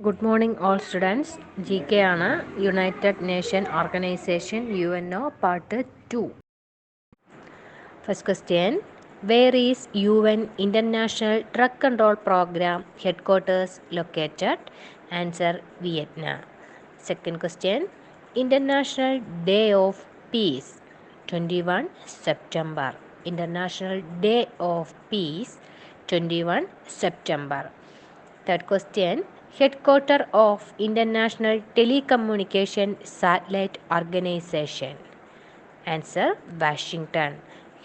Good morning, all students. GK ആണ് United nation organisation UNO part 2. First question. Where is UN International Drug Control Program headquarters located? Answer: Vietnam. Second question. International Day of Peace 21 September. International Day of Peace 21 September. Third question. Headquarter of International Telecommunication Satellite Organization. Answer: Washington.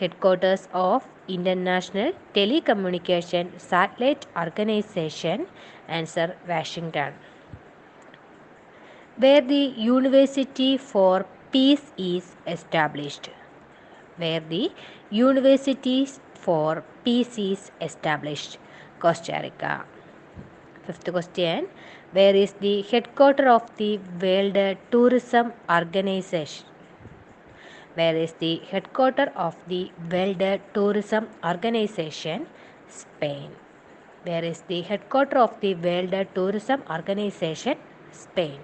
Headquarters of International Telecommunication Satellite Organization. Answer: Washington. Where the University for Peace is established. Where the Universities for Peace is established. Costa Rica. Fifth question. Where is the headquarter of the World Tourism Organization? Where is the headquarter of the World Tourism Organization? Spain. Where is the headquarter of the World Tourism Organization? Spain.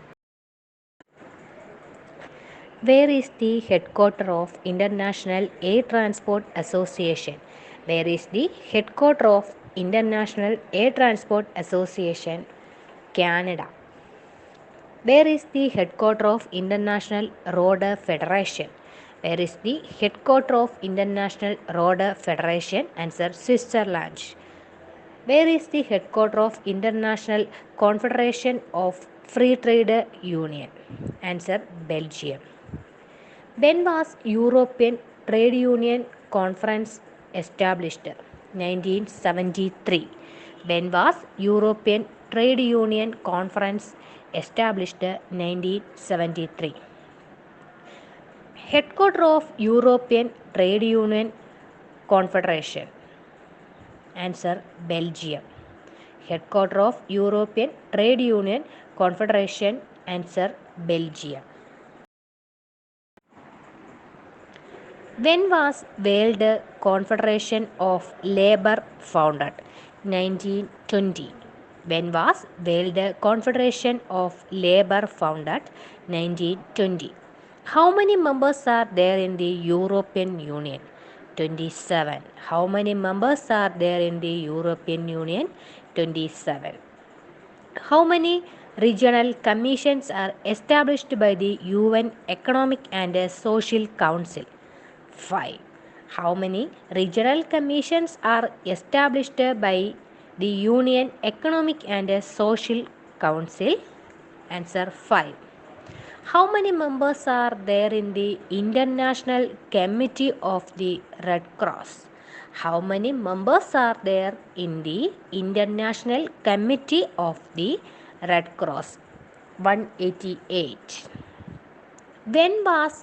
Where is the headquarter of International Air Transport Association? Where is the headquarter of International Air Transport Association? Canada. Where is the headquarter of International Road Federation? Where is the headquarter of International Road Federation? Answer: Switzerland. Where is the headquarter of International Confederation of Free Trade Union? Answer: Belgium. When was European Trade Union Conference established? 1973. When was European Trade Union Conference established? 1973. Headquarter of European Trade Union Confederation. Answer: Belgium. Headquarter of European Trade Union Confederation. Answer: Belgium. When was World Confederation of Labour founded? 1920. When was World Confederation of Labour founded? 1920. How many members are there in the European Union? 27. How many members are there in the European Union? 27. How many regional commissions are established by the UN Economic and Social Council? 5. How many regional commissions are established by the Union Economic and Social Council? Answer: 5. How many members are there in the International Committee of the Red Cross? How many members are there in the International Committee of the Red Cross? 188. When was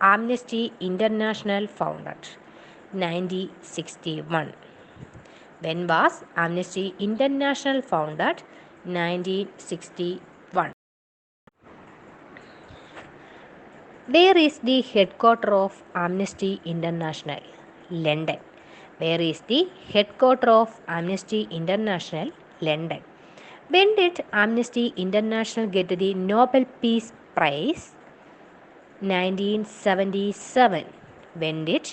Amnesty International founded? 1961. When was Amnesty International founded? 1961. Where is the headquarter of Amnesty International? London. Where is the headquarter of Amnesty International? London. When did Amnesty International get the Nobel Peace Prize? 1977. When did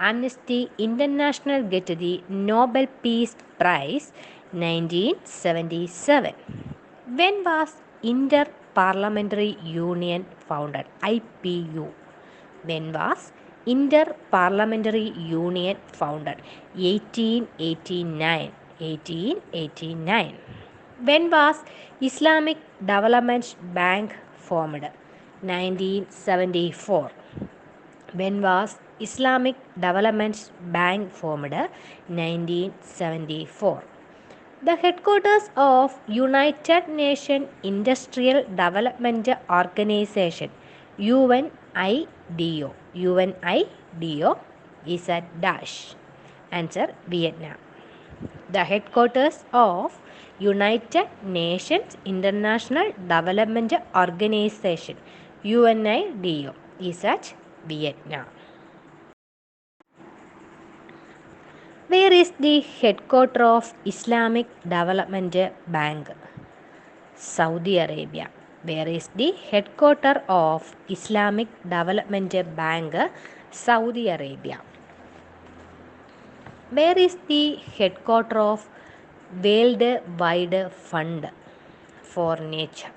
Amnesty International get the Nobel Peace Prize? 1977. When was Inter-Parliamentary Union founded? IPU. When was Inter-Parliamentary Union founded? 1889. 1889. When was Islamic Development Bank formed? 1974. When was Islamic Development Bank formed? 1974. The headquarters of United Nations Industrial Development Organization UNIDO. UNIDO is at dash. Answer: Vietnam. The headquarters of United Nations International Development Organization UNIDO is at Vietnam. Where is the headquarter of Islamic Development Bank? Saudi Arabia. Where is the headquarter of Islamic Development Bank? Saudi Arabia. Where is the headquarter of World Wide Fund for Nature?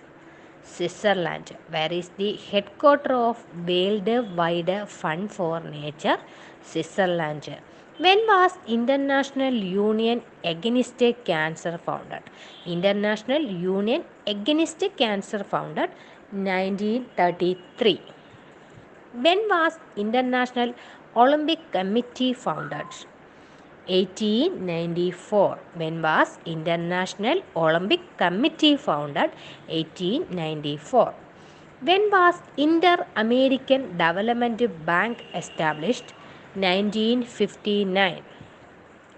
Switzerland. Where is the headquarter of World Wide Fund for Nature? Switzerland. When was International Union Against Cancer founded? International Union Against Cancer founded 1933. When was International Olympic Committee founded? 1894. When was International Olympic Committee founded? 1894. When was Inter-American Development Bank established? 1959.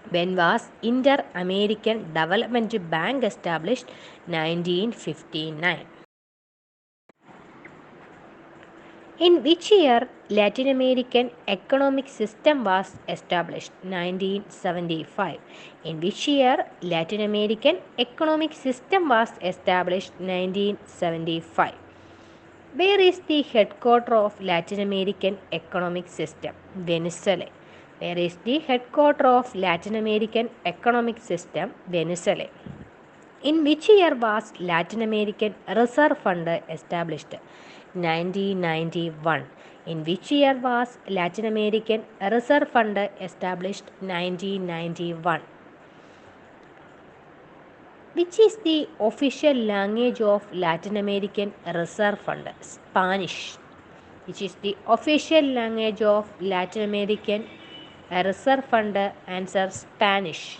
When was Inter-American Development Bank established? 1959. In which year Latin American Economic System was established? 1975. In which year Latin American Economic System was established? 1975. Where is the headquarter of Latin American Economic System? Venezuela. Where is the headquarter of Latin American Economic System? Venezuela. In which year was Latin American Reserve Fund established? 1991. In which year was Latin American Reserve Fund established? 1991. Which is the official language of Latin American Reserve Fund? Spanish. Which is the official language of Latin American Reserve Fund? Answer Spanish.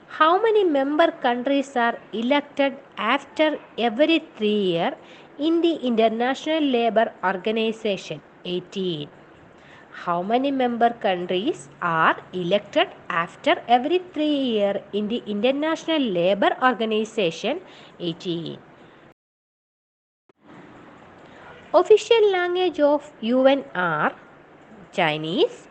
How many member countries are elected after every 3 years in the International Labour Organization? 18. How many member countries are elected after every 3 years in the International Labour Organization? 18. Official language of UN are Chinese,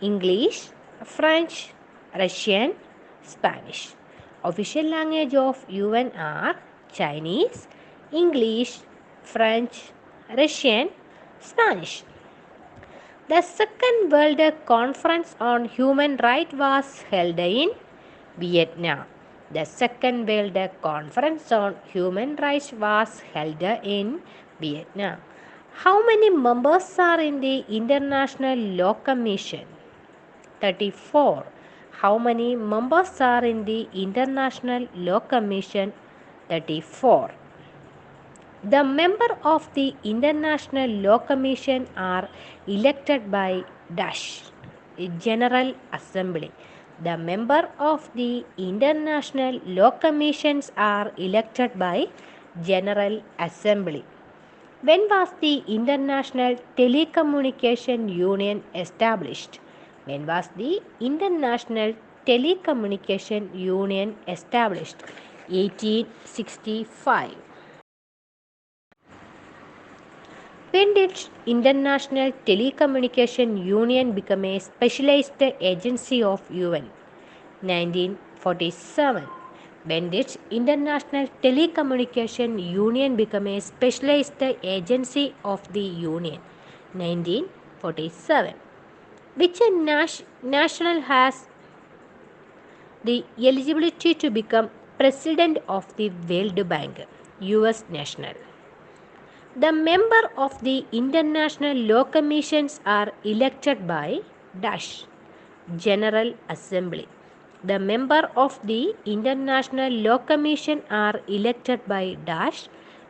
English, French, Russian, Spanish. Official language of UN are Chinese, English, French, Russian, Spanish. The Second World Conference on Human Rights was held in Vietnam. The Second World Conference on Human Rights was held in Vietnam. How many members are in the International Law Commission? 34. How many members are in the International Law Commission? 34. The members of the International Law Commission are elected by dash General Assembly. The members of the International Law Commissions are elected by General Assembly. When was the International Telecommunication Union established? When was the International Telecommunication Union established? 1865. When did International Telecommunication Union become a specialized agency of UN? 1947. When did International Telecommunication Union become a specialized agency of the Union? 1947. Which national has the eligibility to become President of the World Bank? US national. The members of the International Law Commissions are elected by dash General Assembly. The members of the International Law Commission are elected by dash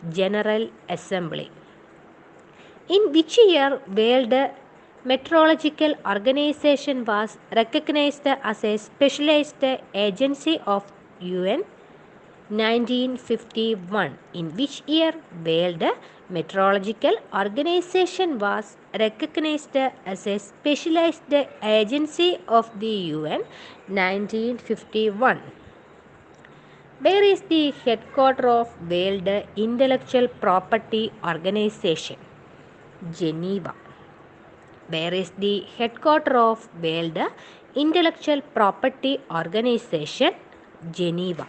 General Assembly. In which year World Meteorological Organization was recognized as a specialized agency of UN? 1951. In which year World Meteorological Organization was recognized as a specialized agency of the UN? 1951. Where is the headquarter of World Intellectual Property Organization? Geneva. Where is the headquarter of World Intellectual Property Organization? Geneva.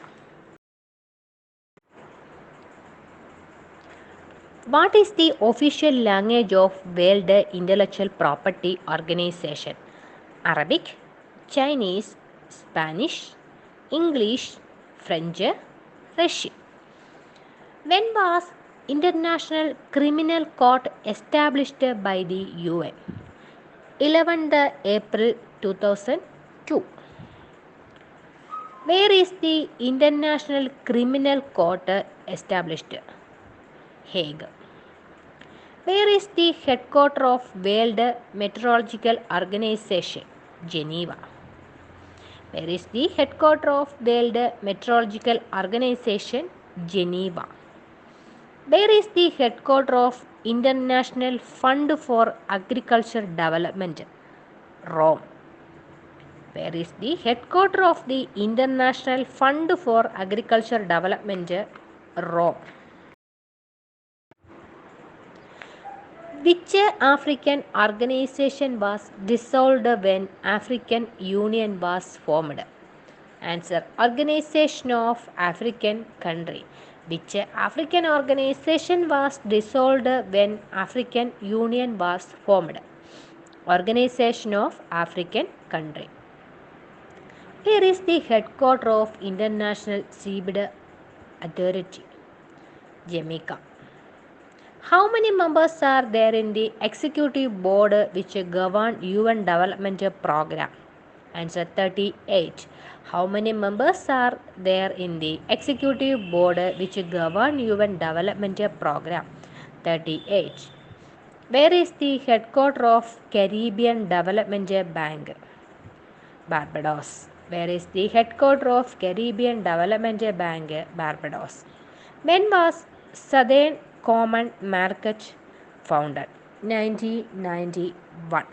What is the official language of World Intellectual Property Organization? Arabic, Chinese, Spanish, English, French, Russian. When was International Criminal Court established by the UN? 11th April 2002. Where is the International Criminal Court established? Hague. Where is the headquarters of World Meteorological Organization? Geneva. Where is the headquarters of World Meteorological Organization? Geneva. Where is the headquarters of International Fund for Agriculture Development? Rome. Where is the headquarters of the International Fund for Agriculture Development? Rome. Which African organization was dissolved when African Union was formed? Answer: Organization of African Country. Which African organization was dissolved when African Union was formed? Organization of African Country. Where is the headquarters of International Seabed Authority? Jamaica. How many members are there in the executive board which govern UN Development Program? Answer: 38. How many members are there in the executive board which govern UN Development Program? 38. Where is the headquarters of Caribbean Development Bank? Barbados. Where is the headquarters of Caribbean Development Bank? Barbados. When was Southern Common Market founded? 1991.